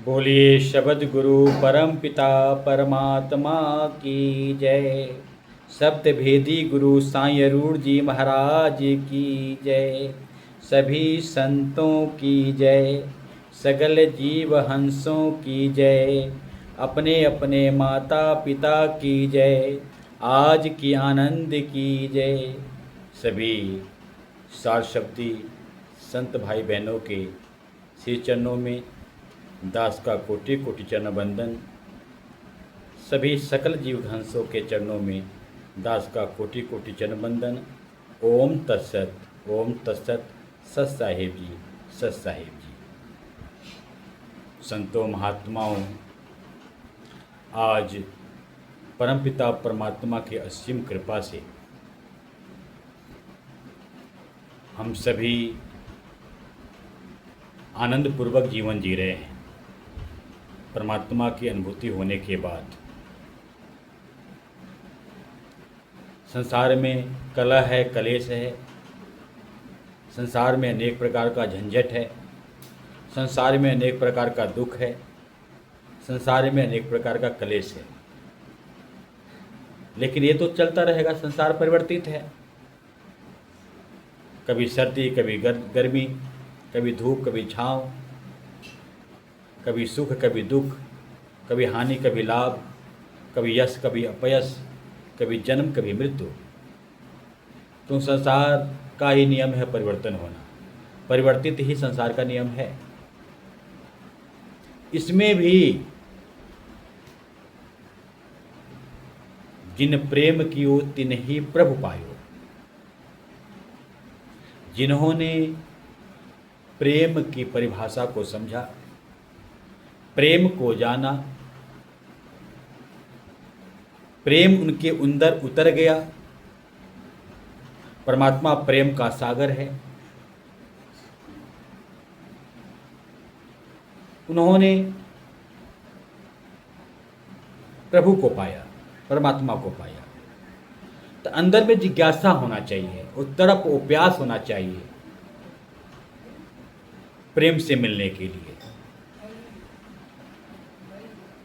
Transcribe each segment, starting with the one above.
बोलिए शब्द गुरु परम पिता परमात्मा की जय। शब्द भेदी गुरु साईं अरूण जी महाराज की जय। सभी संतों की जय, सगल जीव हंसों की जय, अपने अपने माता पिता की जय, आज की आनंद की जय। सभी सार शब्दी संत भाई बहनों के श्री चरणों में दास का कोटि कोटि चरण बंदन। सभी सकल जीव हंसों के चरणों में दास का कोटि कोटि चरण बंदन। ओम तत्सत, ओम तत्सत। सत साहिब जी, सत साहिब जी। संतों महात्माओं, आज परमपिता परमात्मा की असीम कृपा से हम सभी आनंदपूर्वक जीवन जी रहे हैं। परमात्मा की अनुभूति होने के बाद संसार में कलह है, कलेश है, संसार में अनेक प्रकार का झंझट है, संसार में अनेक प्रकार का दुख है, संसार में अनेक प्रकार का कलेश है। लेकिन ये तो चलता रहेगा, संसार परिवर्तित है। कभी सर्दी, कभी गर्मी, कभी धूप, कभी छाँव, कभी सुख, कभी दुख, कभी हानि, कभी लाभ, कभी यश, कभी अपयश, कभी जन्म, कभी मृत्यु। तो संसार का ही नियम है परिवर्तन होना। परिवर्तित ही संसार का नियम है। इसमें भी जिन प्रेम कियो तिन ही प्रभु पायो। जिन्होंने प्रेम की परिभाषा को समझा, प्रेम को जाना, प्रेम उनके अंदर उतर गया। परमात्मा प्रेम का सागर है। उन्होंने प्रभु को पाया, परमात्मा को पाया। तो अंदर में जिज्ञासा होना चाहिए, और तड़प और प्यास होना चाहिए प्रेम से मिलने के लिए।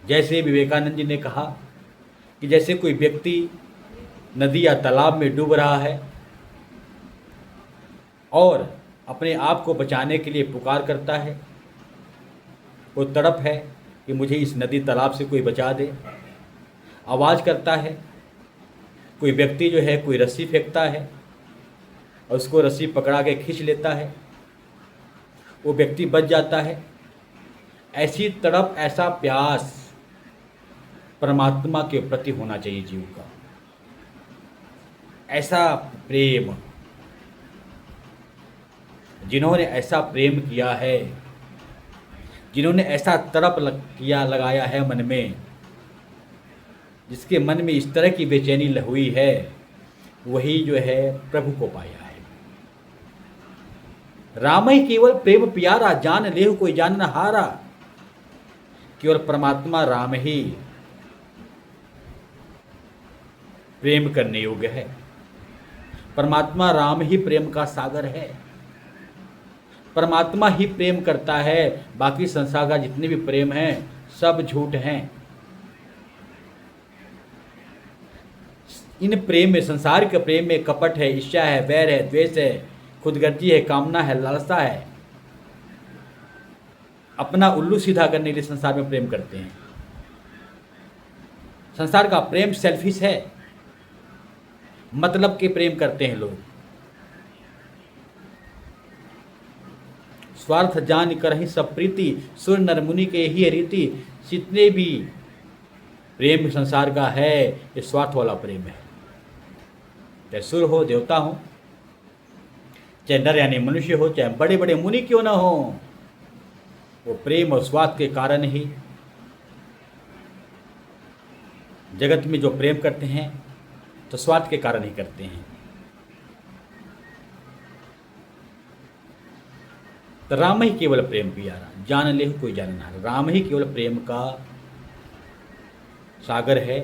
जैसे विवेकानंद जी ने कहा कि जैसे कोई व्यक्ति नदी या तालाब में डूब रहा है और अपने आप को बचाने के लिए पुकार करता है, वो तड़प है कि मुझे इस नदी तालाब से कोई बचा दे, आवाज़ करता है। कोई व्यक्ति जो है कोई रस्सी फेंकता है और उसको रस्सी पकड़ा के खींच लेता है, वो व्यक्ति बच जाता है। ऐसी तड़प, ऐसा प्यास परमात्मा के प्रति होना चाहिए जीव का। ऐसा प्रेम, जिन्होंने ऐसा प्रेम किया है, जिन्होंने ऐसा तड़प लगाया है मन में, जिसके मन में इस तरह की बेचैनी हुई है, वही जो है प्रभु को पाया है। राम ही केवल प्रेम प्यारा, जान लेहु कोई जान न हारा। केवल परमात्मा राम ही प्रेम करने योग्य है। परमात्मा राम ही प्रेम का सागर है। परमात्मा ही प्रेम करता है। बाकी संसार का जितने भी प्रेम हैं सब झूठ हैं। इन प्रेम में, संसार के प्रेम में कपट है, ईर्ष्या है, वैर है, द्वेष है, खुदगर्जी है, कामना है, लालसा है। अपना उल्लू सीधा करने के लिए संसार में प्रेम करते हैं। संसार का प्रेम सेल्फिश है, मतलब के प्रेम करते हैं लोग। स्वार्थ जान करहि सब प्रीति, सुर नर मुनि के ही रीति। जितने भी प्रेम संसार का है, ये स्वार्थ वाला प्रेम है। चाहे सुर हो, देवता हो, चाहे नर यानी मनुष्य हो, चाहे बड़े बड़े मुनि क्यों ना हो, वो प्रेम और स्वार्थ के कारण ही जगत में जो प्रेम करते हैं तो स्वार्थ के कारण ही करते हैं। तो राम ही केवल प्रेम प्यारा, जान लेहु कोई जान न हारा। राम ही केवल प्रेम का सागर है।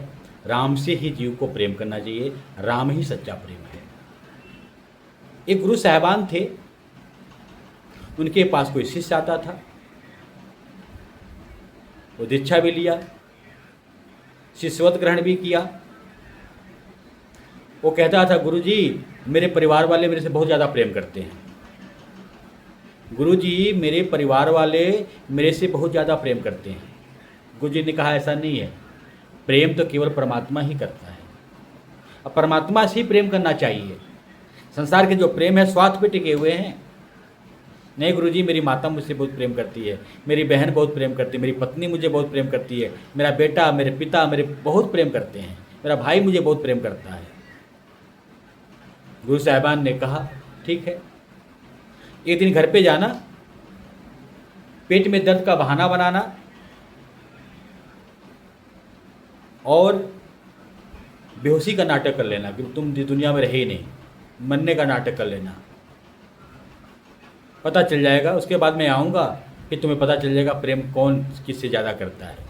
राम से ही जीव को प्रेम करना चाहिए। राम ही सच्चा प्रेम है। एक गुरु साहबान थे, उनके पास कोई शिष्य आता था। वो दीक्षा भी लिया, शिष्यवत ग्रहण भी किया। वो कहता था, गुरुजी मेरे परिवार वाले मेरे से बहुत ज़्यादा प्रेम करते हैं, गुरुजी मेरे परिवार वाले मेरे से बहुत ज़्यादा प्रेम करते हैं। गुरुजी ने कहा, ऐसा नहीं है, प्रेम तो केवल परमात्मा ही करता है, अब परमात्मा से ही प्रेम करना चाहिए। संसार के जो प्रेम है स्वार्थ पे टिके हुए हैं। नहीं गुरुजी, मेरी माता मुझसे बहुत प्रेम करती है, मेरी बहन बहुत प्रेम करती है, मेरी पत्नी मुझे बहुत प्रेम करती है, मेरा बेटा, मेरे पिता मेरे बहुत प्रेम करते हैं, मेरा भाई मुझे बहुत प्रेम करता है। गुरु साहिबान ने कहा, ठीक है, एक दिन घर पे जाना, पेट में दर्द का बहाना बनाना और बेहोशी का नाटक कर लेना कि तुम दुनिया में रहे ही नहीं, मरने का नाटक कर लेना, पता चल जाएगा। उसके बाद मैं आऊँगा कि तुम्हें पता चल जाएगा प्रेम कौन किससे ज़्यादा करता है।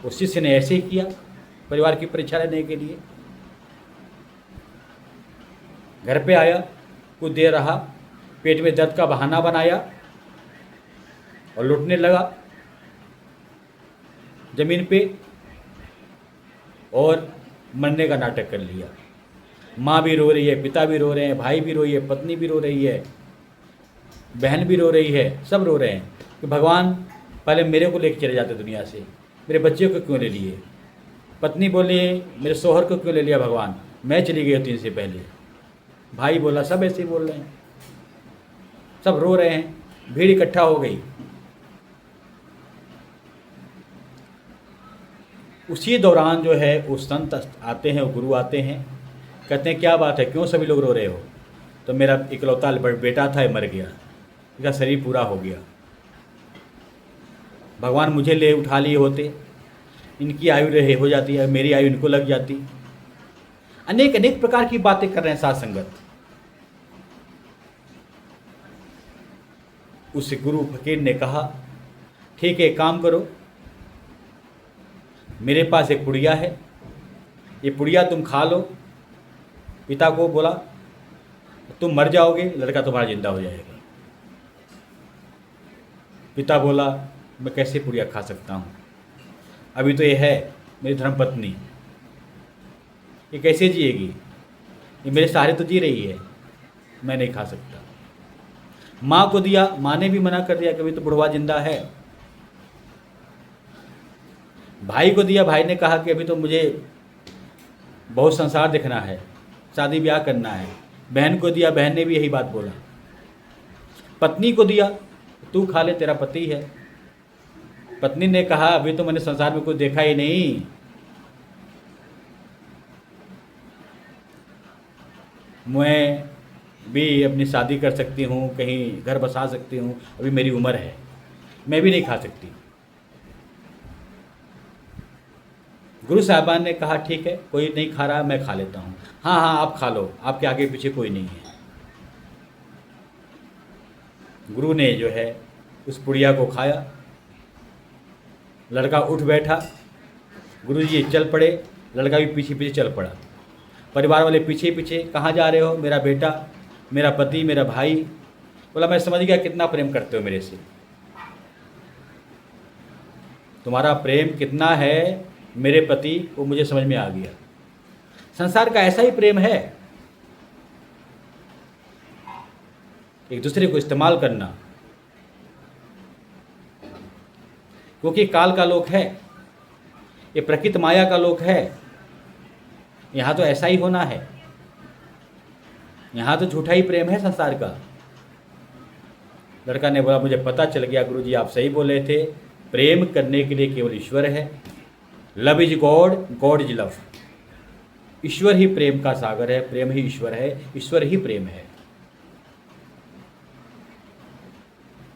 उस शिष्य ने ऐसे ही किया परिवार की परीक्षा लेने के लिए। घर पे आया, कुछ देर रहा, पेट में दर्द का बहाना बनाया और लुटने लगा जमीन पे और मरने का नाटक कर लिया। माँ भी रो रही है, पिता भी रो रहे हैं, भाई भी रोई है, पत्नी भी रो रही है, बहन भी रो रही है, सब रो रहे हैं कि भगवान पहले मेरे को लेकर चले जाते दुनिया से, मेरे बच्चे को क्यों ले लिए। पत्नी बोली, मेरे शोहर को क्यों ले लिया भगवान, मैं चली गई होती इनसे पहले। भाई बोला, सब ऐसे ही बोल रहे हैं, सब रो रहे हैं, भीड़ इकट्ठा हो गई। उसी दौरान जो है वो संत आते हैं, वो गुरु आते हैं, कहते हैं क्या बात है, क्यों सभी लोग रो रहे हो। तो मेरा इकलौता बेटा था, मर गया, इसका शरीर पूरा हो गया, भगवान मुझे ले उठा लिए होते, इनकी आयु रहे हो जाती है, मेरी आयु इनको लग जाती। अनेक अनेक प्रकार की बातें कर रहे हैं साथ संगत। उस गुरु फकीर ने कहा, ठीक है, काम करो, मेरे पास एक पुड़िया है, ये पुड़िया तुम खा लो। पिता को बोला, तुम मर जाओगे, लड़का तुम्हारा जिंदा हो जाएगा। पिता बोला, मैं कैसे पुड़िया खा सकता हूँ, अभी तो ये है मेरी धर्मपत्नी, ये कैसे जिएगी, ये मेरे सहारे तो जी रही है, मैं नहीं खा सकता। माँ को दिया, माँ ने भी मना कर दिया कि अभी तो बुढ़वा जिंदा है। भाई को दिया, भाई ने कहा कि अभी तो मुझे बहुत संसार देखना है, शादी ब्याह करना है। बहन को दिया, बहन ने भी यही बात बोला। पत्नी को दिया, तू खा ले, तेरा पति है। पत्नी ने कहा, अभी तो मैंने संसार में कुछ देखा ही नहीं, मैं भी अपनी शादी कर सकती हूँ, कहीं घर बसा सकती हूँ, अभी मेरी उम्र है, मैं भी नहीं खा सकती। गुरु साहिबान ने कहा, ठीक है, कोई नहीं खा रहा, मैं खा लेता हूँ। हाँ हाँ, आप खा लो, आपके आगे पीछे कोई नहीं है। गुरु ने जो है उस पुड़िया को खाया, लड़का उठ बैठा, गुरु जी चल पड़े, लड़का भी पीछे पीछे चल पड़ा। परिवार वाले पीछे पीछे, कहाँ जा रहे हो, मेरा बेटा, मेरा पति, मेरा भाई। बोला, मैं समझ गया कितना प्रेम करते हो मेरे से, तुम्हारा प्रेम कितना है मेरे प्रति वो मुझे समझ में आ गया। संसार का ऐसा ही प्रेम है, एक दूसरे को इस्तेमाल करना, क्योंकि काल का लोक है, ये प्रकृति माया का लोक है, यहाँ तो ऐसा ही होना है, यहाँ तो झूठा ही प्रेम है संसार का। लड़का ने बोला, मुझे पता चल गया गुरुजी, आप सही बोले थे, प्रेम करने के लिए केवल ईश्वर है। Love is God, God is love. ईश्वर ही प्रेम का सागर है, प्रेम ही ईश्वर है, ईश्वर ही प्रेम है।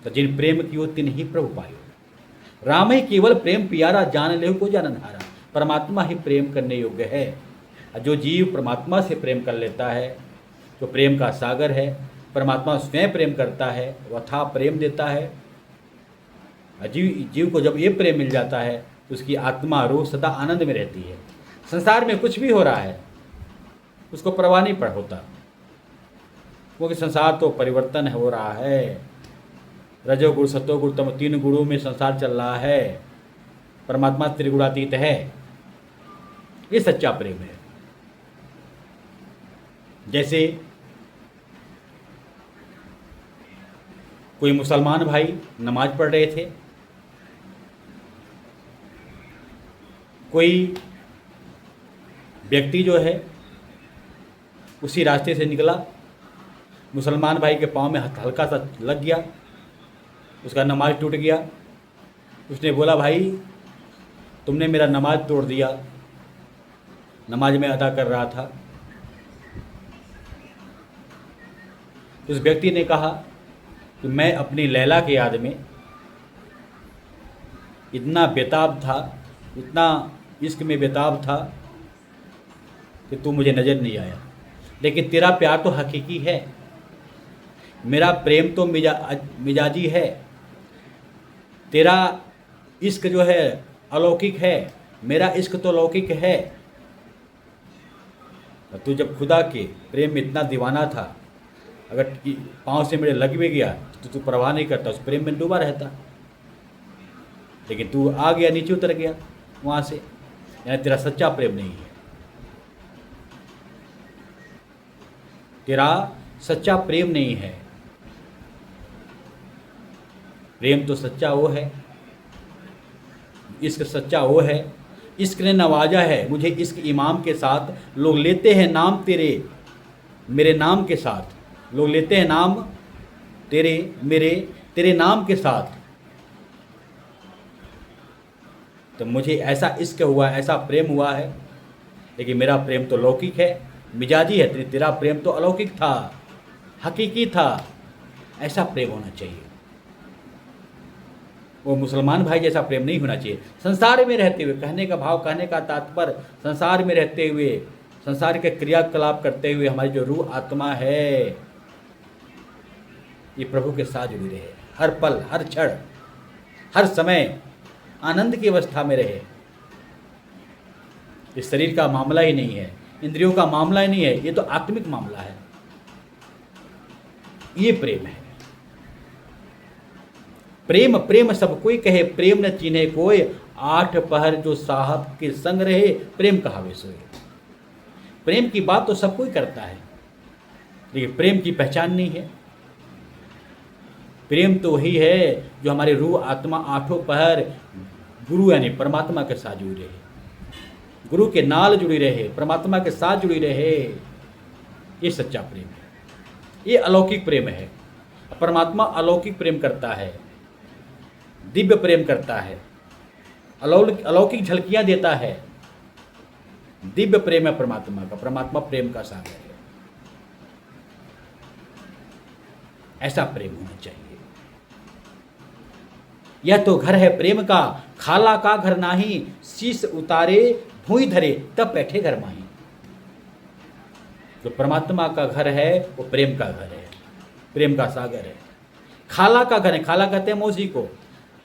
तो जिन प्रेम कियो तिन ही प्रभु पायो, राम ही केवल प्रेम पियारा, जान ले को जाननहारा। परमात्मा ही प्रेम करने योग्य है। जो जीव परमात्मा से प्रेम कर लेता है, जो प्रेम का सागर है, परमात्मा स्वयं प्रेम करता है, वथा प्रेम देता है। जीव को जब ये प्रेम मिल जाता है तो उसकी आत्मा रूह सदा आनंद में रहती है। संसार में कुछ भी हो रहा है उसको परवाह नहीं पड़ होता, क्योंकि संसार तो परिवर्तन हो रहा है, रजोगुण सतोगुण तम 3 गुणों में संसार चल रहा है। परमात्मा त्रिगुणातीत है। ये सच्चा प्रेम है। जैसे कोई मुसलमान भाई नमाज पढ़ रहे थे, कोई व्यक्ति जो है उसी रास्ते से निकला, मुसलमान भाई के पाँव में हल्का सा लग गया, उसका नमाज टूट गया। उसने बोला, भाई तुमने मेरा नमाज तोड़ दिया, नमाज में अदा कर रहा था। उस व्यक्ति ने कहा कि मैं अपनी लैला के याद में इतना बेताब था, इतना इश्क में बेताब था कि तू मुझे नज़र नहीं आया। लेकिन तेरा प्यार तो हकीकी है, मेरा प्रेम तो मिजाजी है, तेरा इश्क जो है अलौकिक है, मेरा इश्क तो लौकिक है। तू जब खुदा के प्रेम में इतना दीवाना था, अगर पाँव से मेरे लग भी गया तो तू परवाह नहीं करता, उस प्रेम में डूबा रहता। लेकिन तू आ गया, नीचे उतर गया वहाँ से, यानी तेरा सच्चा प्रेम नहीं है। तेरा सच्चा प्रेम नहीं है। प्रेम तो सच्चा वो है, इश्क सच्चा वो है। इश्क ने नवाजा है मुझे, इश्क इमाम के साथ लोग लेते हैं नाम तेरे मेरे नाम के साथ, लोग लेते हैं नाम तेरे मेरे तेरे नाम के साथ। तो मुझे ऐसा इश्क हुआ, ऐसा प्रेम हुआ है। लेकिन मेरा प्रेम तो लौकिक है, मिजाजी है। तेरा प्रेम तो अलौकिक था, हकीकी था। ऐसा प्रेम होना चाहिए। वो मुसलमान भाई जैसा प्रेम नहीं होना चाहिए। संसार में रहते हुए, कहने का भाव, कहने का तात्पर्य, संसार में रहते हुए, संसार के क्रियाकलाप करते हुए हमारी जो रूह आत्मा है, ये प्रभु के साथ जुड़ी रहे, हर पल, हर क्षण, हर समय आनंद की अवस्था में रहे। इस शरीर का मामला ही नहीं है, इंद्रियों का मामला ही नहीं है, ये तो आत्मिक मामला है। ये प्रेम है। प्रेम प्रेम सब कोई कहे, प्रेम न चिन्हे कोई, 8 पहर जो साहब के संग रहे, प्रेम कहावे सोए। प्रेम की बात तो सब कोई करता है, लेकिन प्रेम की पहचान नहीं है। प्रेम तो वही है जो हमारे रूह आत्मा 8 पहर गुरु यानी परमात्मा के साथ जुड़ी रहे, गुरु के नाल जुड़ी रहे, परमात्मा के साथ जुड़ी रहे। ये सच्चा प्रेम है, ये अलौकिक प्रेम है। परमात्मा अलौकिक प्रेम करता है, दिव्य प्रेम करता है, अलौकिक झलकियां देता है। दिव्य प्रेम है परमात्मा का, परमात्मा प्रेम का सागर है। ऐसा प्रेम होना चाहिए। यह तो घर है प्रेम का, खाला का घर नाही, शीश उतारे भूई धरे, तब बैठे घर माही। जो परमात्मा का घर है वो प्रेम का घर है, प्रेम का सागर है। खाला का घर है, खाला कहते हैं मौसी को।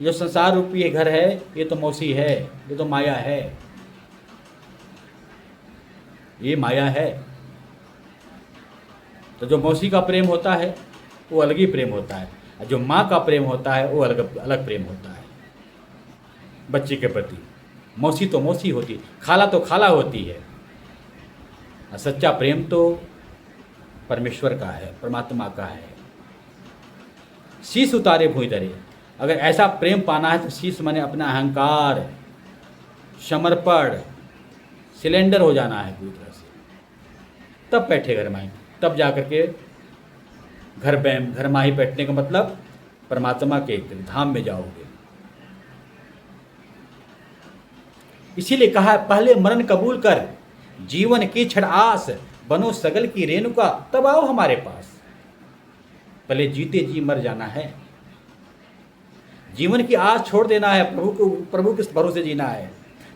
जो संसार रूपी घर है ये तो मौसी है, ये तो माया है, ये माया है। तो जो मौसी का प्रेम होता है वो अलग ही प्रेम होता है, और जो माँ का प्रेम होता है वो अलग अलग प्रेम होता है बच्चे के प्रति। मौसी तो मौसी होती, खाला तो खाला होती है। सच्चा प्रेम तो परमेश्वर का है, परमात्मा का है। शीश उतारे भूई धरे, अगर ऐसा प्रेम पाना है तो शीश माने अपना अहंकार, समर्पण, सिलेंडर हो जाना है पूरी तरह से, तब बैठे घर माही। तब जाकर के घर माही बैठने का मतलब परमात्मा के धाम में जाओगे। इसीलिए कहा है, पहले मरण कबूल कर, जीवन की छड़ आस, बनो सगल की रेणुका, तब आओ हमारे पास। पहले जीते जी मर जाना है, जीवन की आस छोड़ देना है, प्रभु के भरोसे जीना है,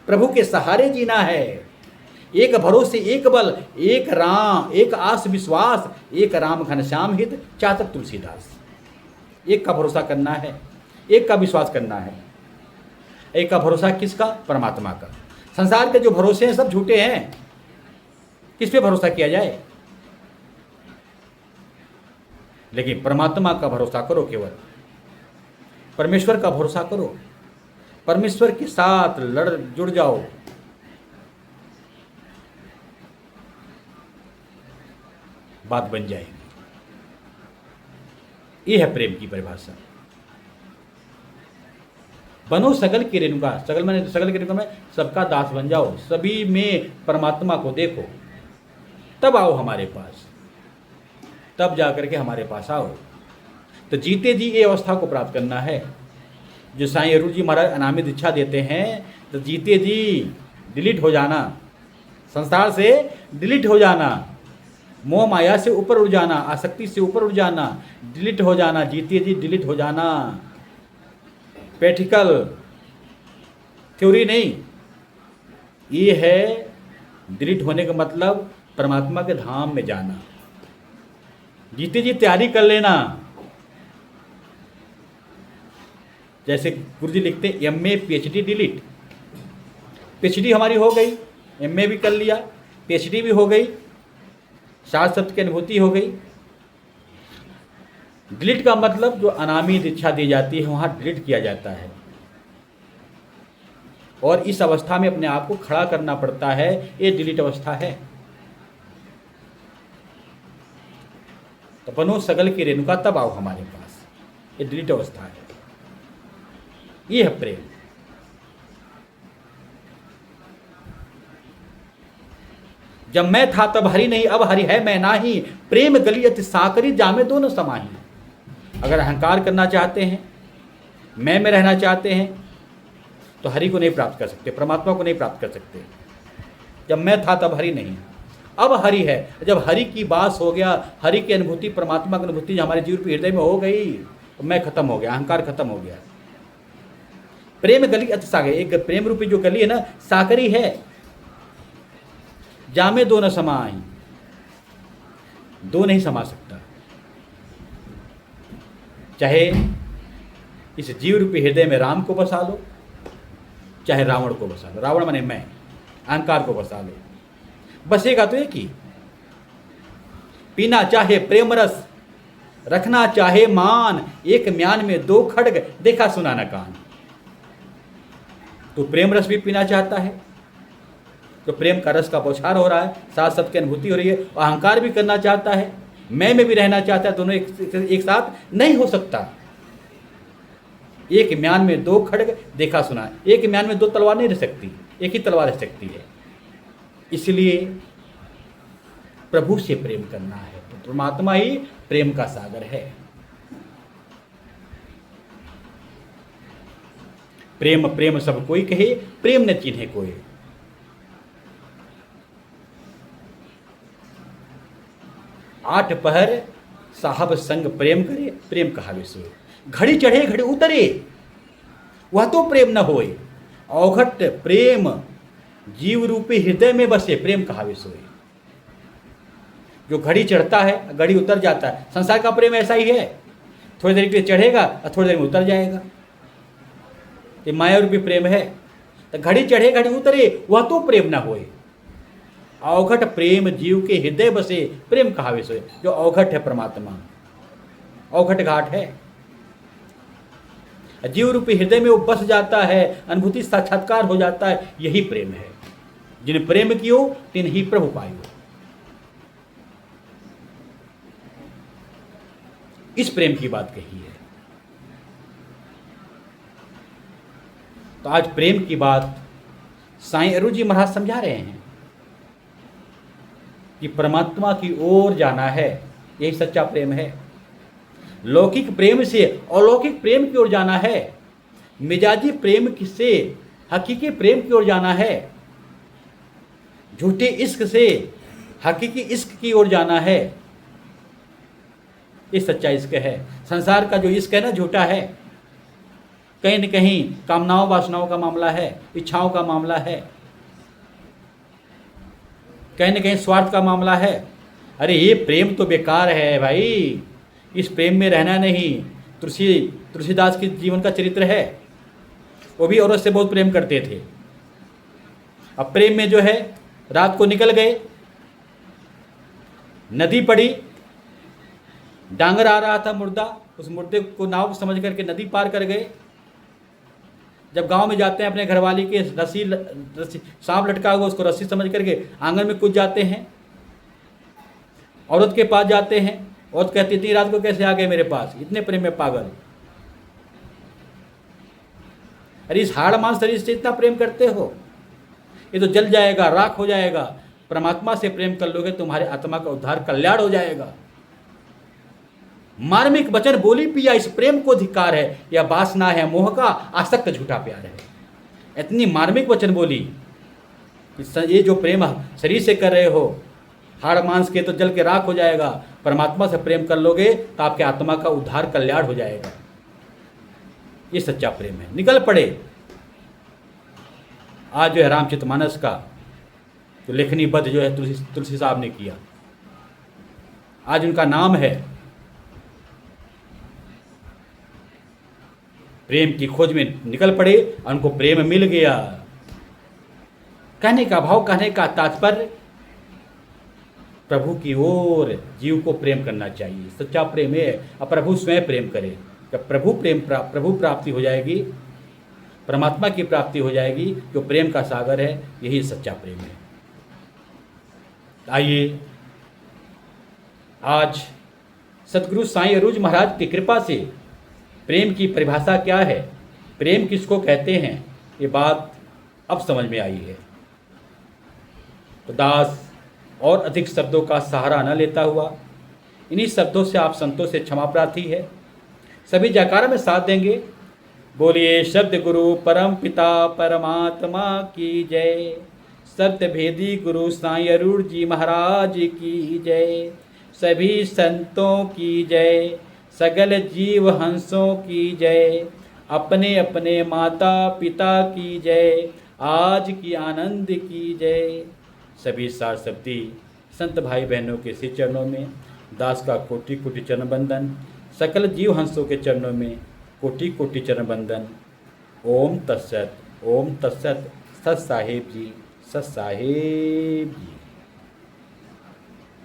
प्रभु के सहारे जीना है। एक भरोसे एक बल, एक राम, एक आस विश्वास, एक राम घनश्याम हित, चातक तुलसीदास। एक का भरोसा करना है, एक का विश्वास करना है। एक का भरोसा किसका? परमात्मा का। संसार के जो भरोसे हैं सब झूठे हैं, किस पे भरोसा किया जाए? लेकिन परमात्मा का भरोसा करो केवल, परमेश्वर का भरोसा करो, परमेश्वर के साथ जुड़ जाओ। बात बन जाएगी। ये है प्रेम की परिभाषा। बनो सगल की रेणुका, सगल की रेणुका में सबका दास बन जाओ, सभी में परमात्मा को देखो, तब आओ हमारे पास, तब जाकर के हमारे पास आओ। तो जीते जी ये अवस्था को प्राप्त करना है। जो साईं अरूण जी महाराज अनामी दीक्षा देते हैं, तो जीते जी डिलीट हो जाना, संसार से डिलीट हो जाना, मोह माया से ऊपर उड़ जाना, आसक्ति से ऊपर उड़ जाना, डिलीट हो जाना, जीते जी डिलीट हो जाना। प्रैक्टिकल थ्योरी नहीं, ये है डिलीट होने का मतलब परमात्मा के धाम में जाना। जीते जी तैयारी कर लेना। जैसे गुरु जी लिखते हैं MA PhD डिलीट। PhD हमारी हो गई, MA भी कर लिया, PhD भी हो गई, सात शब्द की अनुभूति हो गई। डिलीट का मतलब जो अनामी दीक्षा दी जाती है वहाँ डिलीट किया जाता है, और इस अवस्था में अपने आप को खड़ा करना पड़ता है। ये डिलीट अवस्था है। तो बनो सगल की रेणुका, तब आओ हमारे पास। ये डिलीट अवस्था है। ये है प्रेम। जब मैं था तब हरि नहीं, अब हरि है मैं नाही, प्रेम गली अति साकरी जामे दोनों समाही। अगर अहंकार करना चाहते हैं, मैं में रहना चाहते हैं, तो हरि को नहीं प्राप्त कर सकते, परमात्मा को नहीं प्राप्त कर सकते। जब मैं था तब हरि नहीं, अब हरि है। जब हरि की बात हो गया, हरि की अनुभूति, परमात्मा की अनुभूति जब हमारे जीव के हृदय में हो गई, तो मैं खत्म हो गया, अहंकार खत्म हो गया। प्रेम गली अति साकरी, एक प्रेम रूपी जो गली है ना, साकरी है, जामे दो न समाई, दो नहीं समा सकता। चाहे इस जीव रूपी हृदय में राम को बसा लो, चाहे रावण को बसा लो, रावण माने मैं, अहंकार को बसा लो, बसेगा तो एक ही। पीना चाहे प्रेम रस, रखना चाहे मान, एक म्यान में दो खड्ग, देखा सुना न कान। तो प्रेम रस भी पीना चाहता है, तो प्रेम का रस का बौछार हो रहा है, साथ सबकी अनुभूति हो रही है, और अहंकार भी करना चाहता है, मैं में भी रहना चाहता है। दोनों एक साथ नहीं हो सकता। एक म्यान में दो खड्ग, देखा सुना। एक म्यान में दो तलवार नहीं रह सकती, एक ही तलवार रह सकती है। इसलिए प्रभु से प्रेम करना है, तो परमात्मा ही प्रेम का सागर है। प्रेम प्रेम सब कोई कहे, प्रेम न चिन्हे कोई। आठ पहर साहब संग प्रेम करे, प्रेम कहावे सोए। घड़ी चढ़े घड़ी उतरे, वह तो प्रेम न होए। औघट प्रेम जीव रूपी हृदय में बसे, प्रेम कहावे सोए। जो घड़ी चढ़ता है, घड़ी उतर जाता है। संसार का प्रेम ऐसा ही है, थोड़ी देर के लिए चढ़ेगा और थोड़ी देर में उतर जाएगा। ये माया रूपी प्रेम है। तो घड़ी चढ़े घड़ी उतरे, वह तो प्रेम न होए। औघट प्रेम जीव के हृदय बसे, प्रेम कहावे सोए। जो औघट है परमात्मा, औघट घाट है, जीव रूपी हृदय में वो बस जाता है, अनुभूति साक्षात्कार हो जाता है। यही प्रेम है। जिन प्रेम कियो तिन ही प्रभु पायो। इस प्रेम की बात कही है। तो आज प्रेम की बात साईं अरूण जी महाराज समझा रहे हैं कि परमात्मा की ओर जाना है, यही सच्चा प्रेम है। लौकिक प्रेम से अलौकिक प्रेम की ओर जाना है, मिजाजी प्रेम से हकीकी प्रेम की ओर जाना है, झूठे इश्क से हकीकी इश्क की ओर जाना है। ये सच्चा इश्क है। संसार का जो इश्क है ना, झूठा है। कहीं न कहीं कामनाओं वासनाओं का मामला है, इच्छाओं का मामला है, कहीं न कहीं स्वार्थ का मामला है। अरे ये प्रेम तो बेकार है भाई, इस प्रेम में रहना नहीं। तुलसीदास के जीवन का चरित्र है, वो भी औरत से बहुत प्रेम करते थे। अब प्रेम में जो है, रात को निकल गए, नदी पड़ी, डांगर आ रहा था मुर्दा, उस मुर्दे को नाव समझ करके नदी पार कर गए। जब गांव में जाते हैं अपने घरवाली के रस्सी सांप लटका हुआ उसको रस्सी समझ करके आंगन में कूद जाते हैं। औरत के पास जाते हैं, औरत कहती इतनी रात को कैसे आ गए मेरे पास, इतने प्रेम में पागल। अरे इस हाड़ मांस शरीर से इतना प्रेम करते हो, ये तो जल जाएगा, राख हो जाएगा। परमात्मा से प्रेम कर लोगे तुम्हारे आत्मा का उद्धार, कल्याण हो जाएगा। मार्मिक वचन बोली पिया, इस प्रेम को धिक्कार है, यह वासना है मोह का आसक्त झूठा प्यार है। इतनी मार्मिक वचन बोली, ये जो प्रेम शरीर से कर रहे हो, हाड़ मांस के तो जल के राख हो जाएगा। परमात्मा से प्रेम कर लोगे तो आपके आत्मा का उद्धार कल्याण हो जाएगा। ये सच्चा प्रेम है। निकल पड़े। आज जो है रामचरितमानस का तो लेखनीबद्ध जो है तुलसी साहब ने किया। आज उनका नाम है। प्रेम की खोज में निकल पड़े और उनको प्रेम मिल गया। कहने का भाव, कहने का तात्पर्य, प्रभु की ओर जीव को प्रेम करना चाहिए। सच्चा प्रेम है और प्रभु स्वयं प्रेम करे। जब प्रभु प्राप्ति हो जाएगी, परमात्मा की प्राप्ति हो जाएगी, जो प्रेम का सागर है, यही सच्चा प्रेम है। आइए आज सतगुरु साईं अरूज महाराज की कृपा से प्रेम की परिभाषा क्या है, प्रेम किसको कहते हैं, ये बात अब समझ में आई है। तो दास और अधिक शब्दों का सहारा न लेता हुआ इन्हीं शब्दों से आप संतों से क्षमा प्रार्थी है। सभी जयकारा में साथ देंगे। बोलिए शब्द गुरु परम पिता परमात्मा की जय। सत्य भेदी गुरु साईं अरूज जी महाराज की जय। सभी संतों की जय, सगल जीव हंसों की जय। अपने अपने माता पिता की जय, आज की आनंद की जय। सभी सार शब्दी संत भाई बहनों के श्री चरणों में दास का कोटि कोटि चरण बंदन। सकल जीव हंसों के चरणों में कोटि कोटि चरण बंदन। ओम तत्सत, ओम तत्सत। सत साहेब जी, सत साहेब जी।